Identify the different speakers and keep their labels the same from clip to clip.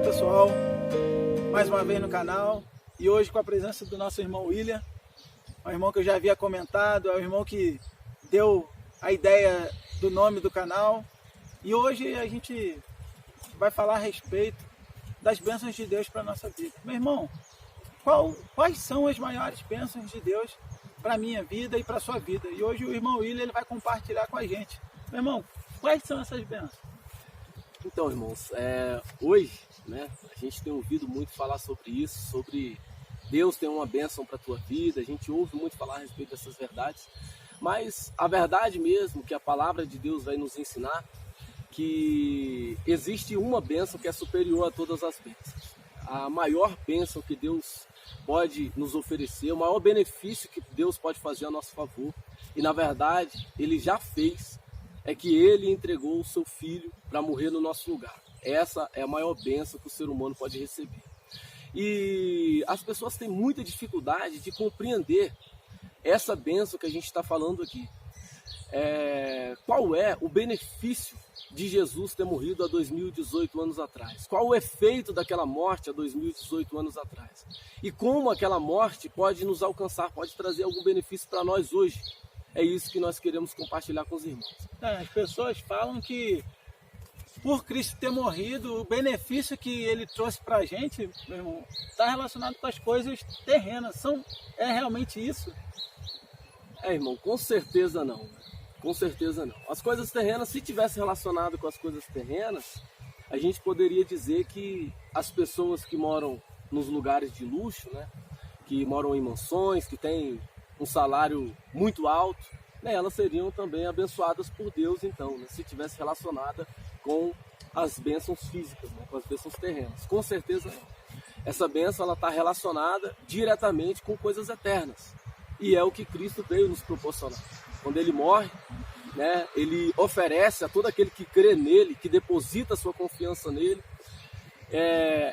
Speaker 1: pessoal, mais uma vez no canal e hoje com a presença do nosso irmão William, um irmão que eu já havia comentado, é o irmão que deu a ideia do nome do canal e hoje a gente vai falar a respeito das bênçãos de Deus para a nossa vida. Meu irmão, quais são as maiores bênçãos de Deus para a minha vida e para a sua vida? E hoje o irmão William ele vai compartilhar com a gente. Meu irmão, quais são essas bênçãos?
Speaker 2: Então, irmãos, hoje, a gente tem ouvido muito falar sobre isso, sobre Deus tem uma bênção para a tua vida, a gente ouve muito falar a respeito dessas verdades, mas a verdade mesmo que a palavra de Deus vai nos ensinar, que existe uma bênção que é superior a todas as bênçãos. A maior bênção que Deus pode nos oferecer, o maior benefício que Deus pode fazer a nosso favor, e na verdade Ele já fez, é que Ele entregou o seu Filho para morrer no nosso lugar. Essa é a maior bênção que o ser humano pode receber. E as pessoas têm muita dificuldade de compreender essa bênção que a gente está falando aqui. Qual é o benefício de Jesus ter morrido há 2018 anos atrás? Qual o efeito daquela morte há 2018 anos atrás? E como aquela morte pode nos alcançar, pode trazer algum benefício para nós hoje? É isso que nós queremos compartilhar com os irmãos.
Speaker 1: As pessoas falam que por Cristo ter morrido, o benefício que Ele trouxe para a gente, meu irmão, está relacionado com as coisas terrenas. É realmente isso?
Speaker 2: Irmão, com certeza não. Com certeza não. As coisas terrenas, se tivesse relacionado com as coisas terrenas, a gente poderia dizer que as pessoas que moram nos lugares de luxo, que moram em mansões, que têm um salário muito alto, elas seriam também abençoadas por Deus, então, se tivesse relacionada com as bênçãos físicas, com as bênçãos terrenas. Com certeza não. Essa bênção ela está relacionada diretamente com coisas eternas. E é o que Cristo veio nos proporcionar. Quando Ele morre, Ele oferece a todo aquele que crê nele, que deposita sua confiança nele,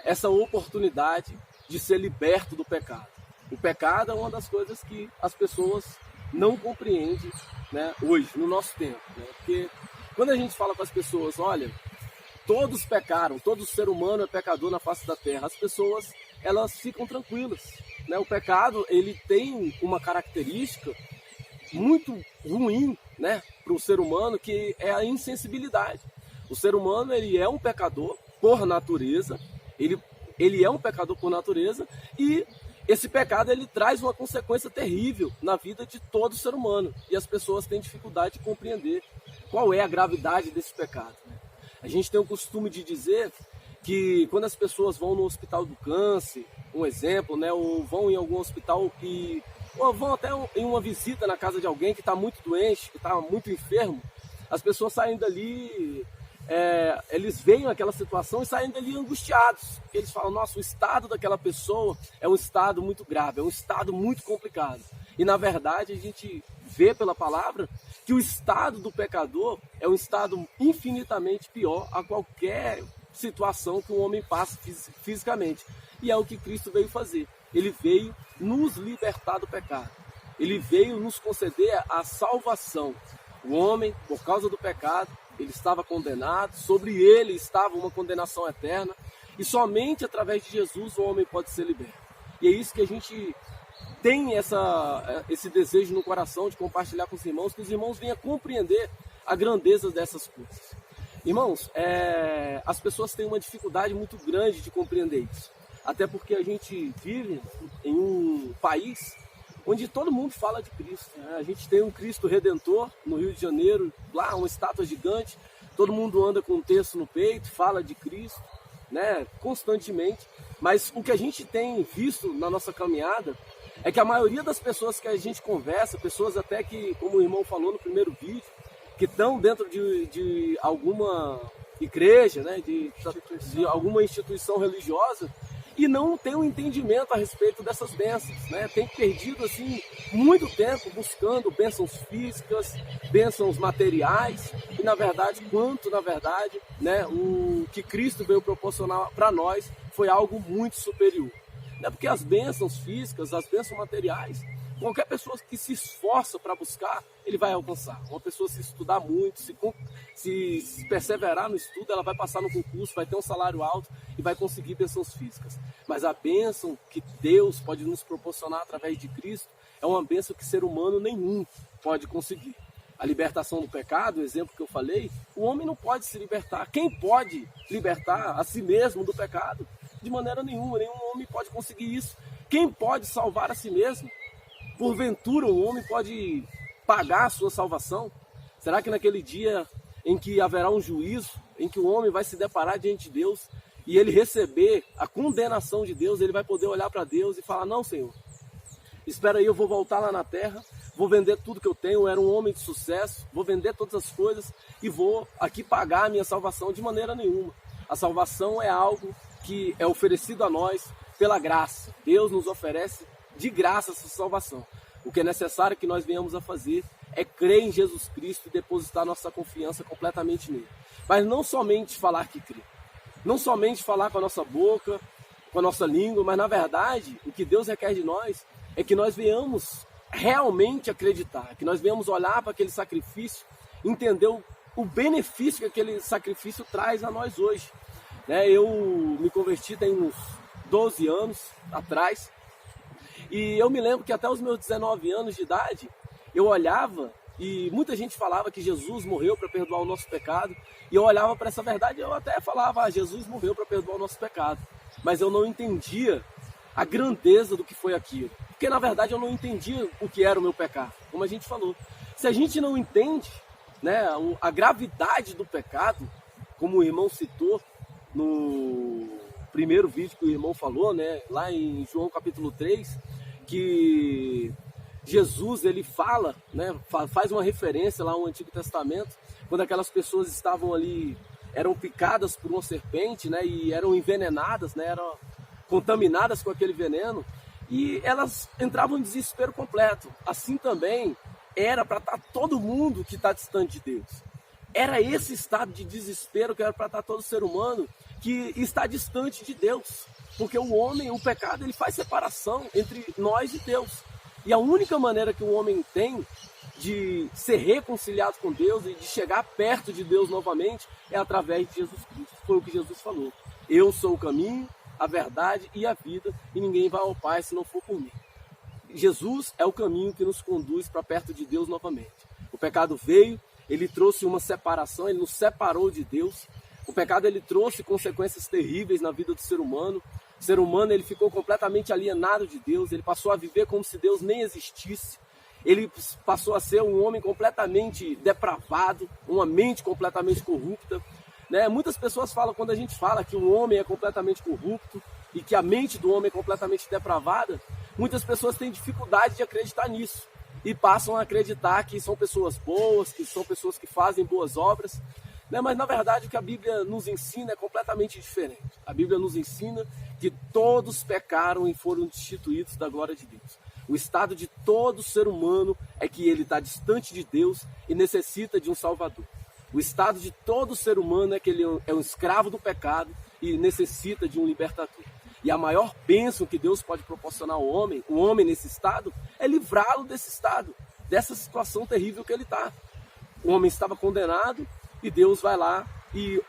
Speaker 2: essa oportunidade de ser liberto do pecado. O pecado é uma das coisas que as pessoas não compreendem, hoje, no nosso tempo. Porque quando a gente fala com as pessoas, olha, todos pecaram, todo ser humano é pecador na face da terra, as pessoas elas ficam tranquilas. O pecado ele tem uma característica muito ruim para o ser humano, que é a insensibilidade. O ser humano ele é um pecador por natureza, ele é um pecador por natureza e esse pecado ele traz uma consequência terrível na vida de todo ser humano e as pessoas têm dificuldade de compreender qual é a gravidade desse pecado. A gente tem o costume de dizer que quando as pessoas vão no hospital do câncer, um exemplo, ou vão em algum hospital ou vão até em uma visita na casa de alguém que está muito doente, que está muito enfermo, as pessoas saem dali, eles veem aquela situação e saem dali angustiados. Eles falam, nossa, o estado daquela pessoa é um estado muito grave, é um estado muito complicado. E na verdade a gente vê pela palavra que o estado do pecador é um estado infinitamente pior a qualquer situação que um homem passa fisicamente. E é o que Cristo veio fazer. Ele veio nos libertar do pecado. Ele veio nos conceder a salvação. O homem, por causa do pecado, ele estava condenado, sobre ele estava uma condenação eterna, e somente através de Jesus o homem pode ser liberto. E é isso que a gente tem esse desejo no coração de compartilhar com os irmãos, que os irmãos venham compreender a grandeza dessas coisas. Irmãos, as pessoas têm uma dificuldade muito grande de compreender isso, até porque a gente vive em um país onde todo mundo fala de Cristo. A gente tem um Cristo Redentor no Rio de Janeiro, lá uma estátua gigante, todo mundo anda com um terço no peito, fala de Cristo, constantemente. Mas o que a gente tem visto na nossa caminhada é que a maioria das pessoas que a gente conversa, pessoas até que, como o irmão falou no primeiro vídeo, que estão dentro de alguma igreja, de alguma instituição religiosa, e não tem um entendimento a respeito dessas bênçãos, Tem perdido assim muito tempo buscando bênçãos físicas, bênçãos materiais, e na verdade, o que Cristo veio proporcionar para nós foi algo muito superior. Porque as bênçãos físicas, as bênçãos materiais, qualquer pessoa que se esforça para buscar, ele vai alcançar. Uma pessoa se estudar muito, se perseverar no estudo, ela vai passar no concurso, vai ter um salário alto e vai conseguir bênçãos físicas. Mas a bênção que Deus pode nos proporcionar através de Cristo é uma bênção que ser humano nenhum pode conseguir. A libertação do pecado, o exemplo que eu falei, o homem não pode se libertar. Quem pode libertar a si mesmo do pecado? De maneira nenhuma, nenhum homem pode conseguir isso. Quem pode salvar a si mesmo? Porventura um homem pode pagar a sua salvação? Será que naquele dia em que haverá um juízo, em que o homem vai se deparar diante de Deus e ele receber a condenação de Deus, ele vai poder olhar para Deus e falar: não, Senhor, espera aí, eu vou voltar lá na terra, vou vender tudo que eu tenho, eu era um homem de sucesso, vou vender todas as coisas e vou aqui pagar a minha salvação? De maneira nenhuma. A salvação é algo que é oferecido a nós pela graça. Deus nos oferece de graça essa salvação. O que é necessário que nós venhamos a fazer é crer em Jesus Cristo e depositar nossa confiança completamente nele. Mas não somente falar que crê, não somente falar com a nossa boca, com a nossa língua, mas na verdade o que Deus requer de nós é que nós venhamos realmente acreditar, que nós venhamos olhar para aquele sacrifício, entender o benefício que aquele sacrifício traz a nós hoje. Eu me converti tem uns 12 anos atrás, e eu me lembro que até os meus 19 anos de idade, eu olhava e muita gente falava que Jesus morreu para perdoar o nosso pecado, e eu olhava para essa verdade e eu até falava: Jesus morreu para perdoar o nosso pecado, mas eu não entendia a grandeza do que foi aquilo, porque na verdade eu não entendia o que era o meu pecado. Como a gente falou, se a gente não entende, a gravidade do pecado, como o irmão citou no primeiro vídeo que o irmão falou, lá em João capítulo 3, que Jesus ele fala, faz uma referência lá ao Antigo Testamento, quando aquelas pessoas estavam ali, eram picadas por uma serpente, e eram envenenadas, eram contaminadas com aquele veneno, e elas entravam em desespero completo. Assim também era para estar todo mundo que está distante de Deus. Era esse estado de desespero que era para estar todo ser humano que está distante de Deus. Porque o homem, o pecado, ele faz separação entre nós e Deus. E a única maneira que o homem tem de ser reconciliado com Deus e de chegar perto de Deus novamente é através de Jesus Cristo. Foi o que Jesus falou: eu sou o caminho, a verdade e a vida, e ninguém vai ao Pai se não for por mim. Jesus é o caminho que nos conduz para perto de Deus novamente. O pecado veio, ele trouxe uma separação, ele nos separou de Deus. O pecado ele trouxe consequências terríveis na vida do ser humano. O ser humano ele ficou completamente alienado de Deus, ele passou a viver como se Deus nem existisse. Ele passou a ser um homem completamente depravado, uma mente completamente corrupta. Muitas pessoas falam, quando a gente fala que o homem é completamente corrupto e que a mente do homem é completamente depravada, muitas pessoas têm dificuldade de acreditar nisso e passam a acreditar que são pessoas boas, que são pessoas que fazem boas obras. Mas na verdade o que a Bíblia nos ensina é completamente diferente. A Bíblia nos ensina que todos pecaram e foram destituídos da glória de Deus. O estado de todo ser humano é que ele está distante de Deus e necessita de um Salvador. O estado de todo ser humano é que ele é um escravo do pecado e necessita de um libertador. E a maior bênção que Deus pode proporcionar ao homem, o homem nesse estado, é livrá-lo desse estado, dessa situação terrível que ele está. O homem estava condenado e Deus vai lá e,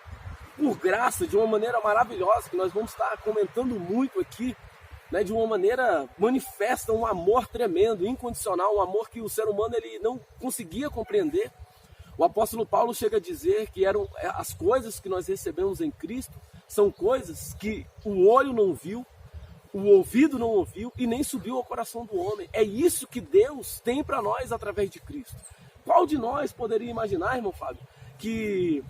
Speaker 2: por graça, de uma maneira maravilhosa, que nós vamos estar comentando muito aqui, de uma maneira manifesta um amor tremendo, incondicional, um amor que o ser humano ele não conseguia compreender. O apóstolo Paulo chega a dizer que eram as coisas que nós recebemos em Cristo, são coisas que o olho não viu, o ouvido não ouviu e nem subiu ao coração do homem. É isso que Deus tem para nós através de Cristo. Qual de nós poderia imaginar, irmão Fábio, que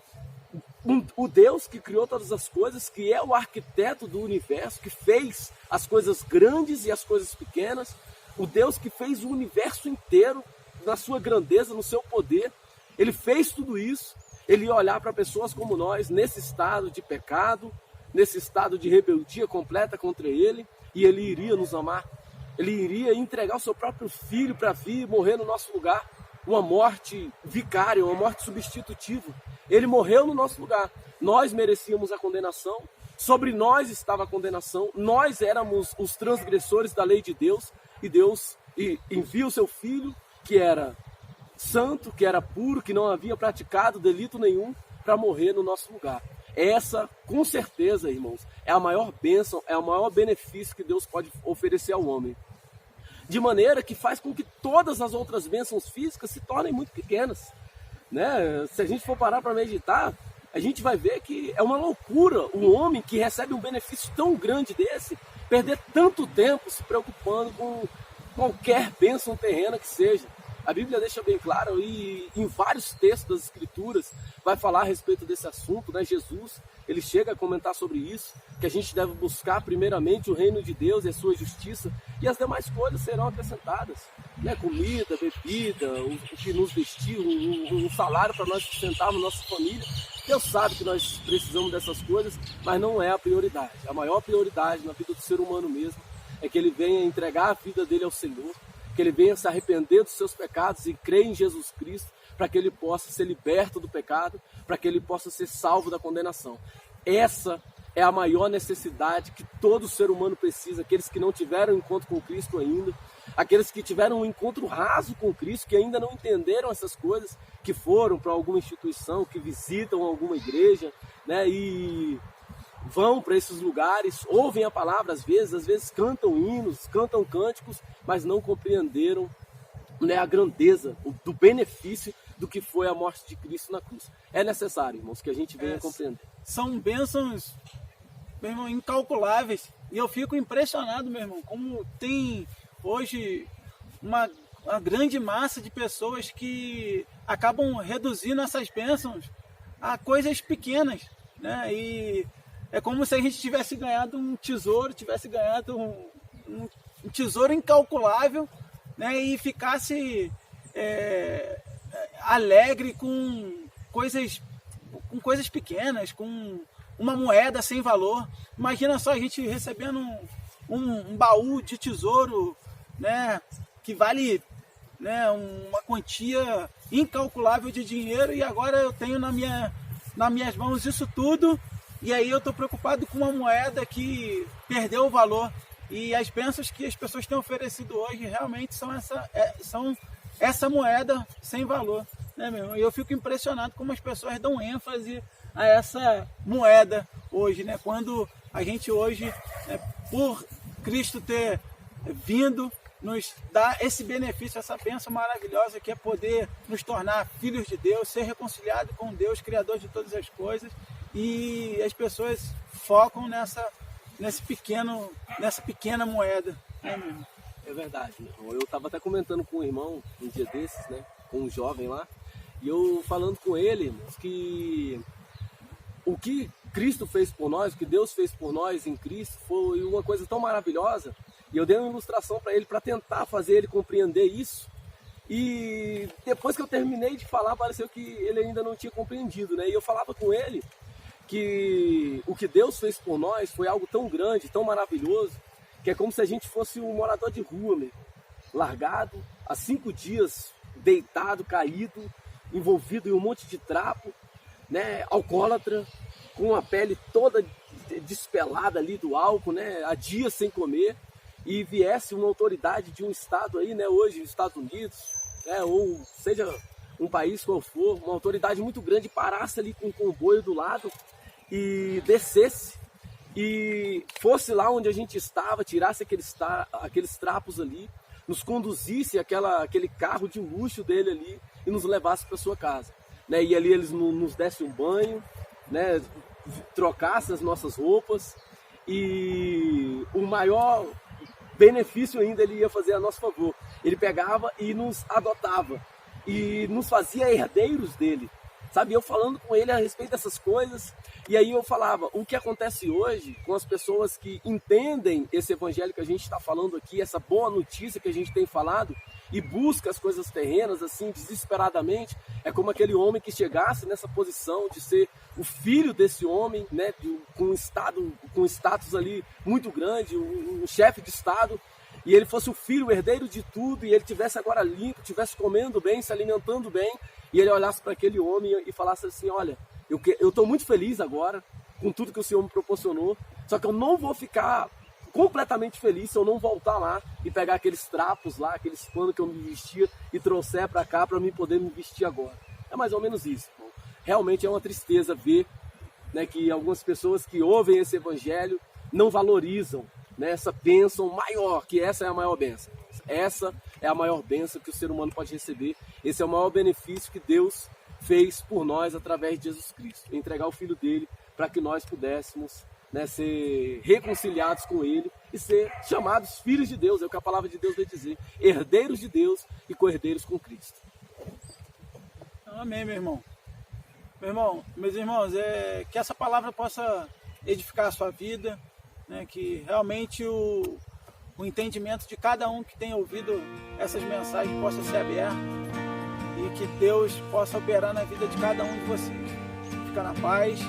Speaker 2: o Deus que criou todas as coisas, que é o arquiteto do universo, que fez as coisas grandes e as coisas pequenas, o Deus que fez o universo inteiro na sua grandeza, no seu poder, ele fez tudo isso, ele ia olhar para pessoas como nós, nesse estado de pecado, nesse estado de rebeldia completa contra ele, e ele iria nos amar, ele iria entregar o seu próprio filho para vir morrer no nosso lugar, uma morte vicária, uma morte substitutiva. Ele morreu no nosso lugar. Nós merecíamos a condenação, sobre nós estava a condenação, nós éramos os transgressores da lei de Deus, e Deus e envia o seu filho, que era santo, que era puro, que não havia praticado delito nenhum, para morrer no nosso lugar. Essa, com certeza, irmãos, é a maior bênção, é o maior benefício que Deus pode oferecer ao homem. De maneira que faz com que todas as outras bênçãos físicas se tornem muito pequenas, né? Se a gente for parar para meditar, a gente vai ver que é uma loucura o homem que recebe um benefício tão grande desse, perder tanto tempo se preocupando com qualquer bênção terrena que seja. A Bíblia deixa bem claro, e em vários textos das Escrituras vai falar a respeito desse assunto, né? Jesus, ele chega a comentar sobre isso, que a gente deve buscar primeiramente o reino de Deus e a sua justiça, e as demais coisas serão acrescentadas, né? Comida, bebida, o que nos vestir, um salário para nós sustentarmos nossa família. Deus sabe que nós precisamos dessas coisas, mas não é a prioridade. A maior prioridade na vida do ser humano mesmo é que ele venha entregar a vida dele ao Senhor, que ele venha se arrepender dos seus pecados e crer em Jesus Cristo, para que ele possa ser liberto do pecado, para que ele possa ser salvo da condenação. Essa é a maior necessidade que todo ser humano precisa, aqueles que não tiveram encontro com Cristo ainda, aqueles que tiveram um encontro raso com Cristo, que ainda não entenderam essas coisas, que foram para alguma instituição, que visitam alguma igreja, né, e vão para esses lugares, ouvem a palavra às vezes cantam hinos, cantam cânticos, mas não compreenderam, né, a grandeza do benefício do que foi a morte de Cristo na cruz. É necessário, irmãos, que a gente venha compreender.
Speaker 1: São bênçãos, meu irmão, incalculáveis. E eu fico impressionado, meu irmão, como tem hoje uma grande massa de pessoas que acabam reduzindo essas bênçãos a coisas pequenas, né? E é como se a gente tivesse ganhado um tesouro, tivesse ganhado um tesouro incalculável, né? E ficasse alegre com coisas pequenas, com uma moeda sem valor. Imagina só a gente recebendo um baú de tesouro, né? Que vale, né, uma quantia incalculável de dinheiro, e agora eu tenho nas minhas mãos isso tudo. E aí eu estou preocupado com uma moeda que perdeu o valor. E as bênçãos que as pessoas têm oferecido hoje realmente são essa moeda sem valor, né, meu irmão? E eu fico impressionado como as pessoas dão ênfase a essa moeda hoje, né? Quando a gente hoje, por Cristo ter vindo, nos dá esse benefício, essa bênção maravilhosa que é poder nos tornar filhos de Deus, ser reconciliado com Deus, Criador de todas as coisas. E as pessoas focam nessa pequena moeda, né, meu irmão?
Speaker 2: É verdade, meu irmão. Eu estava até comentando com um irmão um dia desses, né, com um jovem lá, e eu falando com ele, irmãos, que o que Cristo fez por nós, o que Deus fez por nós em Cristo, foi uma coisa tão maravilhosa. E eu dei uma ilustração para ele, para tentar fazer ele compreender isso. E depois que eu terminei de falar, pareceu que ele ainda não tinha compreendido, né? E eu falava com ele que o que Deus fez por nós foi algo tão grande, tão maravilhoso, que é como se a gente fosse um morador de rua mesmo, largado há 5 dias, deitado, caído, envolvido em um monte de trapo, né? Alcoólatra, com a pele toda despelada ali do álcool, né? Há dias sem comer. E viesse uma autoridade de um estado aí, né, hoje, os Estados Unidos, né, ou seja, um país qual for, uma autoridade muito grande, parasse ali com um comboio do lado e descesse e fosse lá onde a gente estava, tirasse aqueles trapos ali, nos conduzisse aquele carro de luxo dele ali e nos levasse para sua casa, né, e ali eles nos dessem um banho, né, trocassem as nossas roupas, e o maior benefício ainda ele ia fazer a nosso favor. Ele pegava e nos adotava e nos fazia herdeiros dele, sabe? Eu falando com ele a respeito dessas coisas, e aí eu falava, o que acontece hoje com as pessoas que entendem esse evangelho que a gente está falando aqui, essa boa notícia que a gente tem falado, e busca as coisas terrenas assim desesperadamente, é como aquele homem que chegasse nessa posição de ser o filho desse homem, né, com status ali muito grande, um chefe de estado, e ele fosse o filho, o herdeiro de tudo, e ele tivesse agora limpo, tivesse comendo bem, se alimentando bem, e ele olhasse para aquele homem e falasse assim, olha, eu estou muito feliz agora com tudo que o Senhor me proporcionou, só que eu não vou ficar completamente feliz se eu não voltar lá e pegar aqueles trapos lá, aqueles panos que eu me vestia e trouxer para cá para mim poder me vestir agora. É mais ou menos isso, irmão. Realmente é uma tristeza ver, né, que algumas pessoas que ouvem esse evangelho não valorizam, né, essa bênção maior, que essa é a maior bênção. Essa é a maior bênção que o ser humano pode receber. Esse é o maior benefício que Deus fez por nós através de Jesus Cristo. Entregar o Filho dele para que nós pudéssemos, né, ser reconciliados com ele e ser chamados filhos de Deus. É o que a palavra de Deus vai dizer. Herdeiros de Deus e co-herdeiros com Cristo.
Speaker 1: Amém, meu irmão. Meus irmãos, que essa palavra possa edificar a sua vida, né, que realmente o entendimento de cada um que tem ouvido essas mensagens possa ser aberto e que Deus possa operar na vida de cada um de vocês. Fica na paz.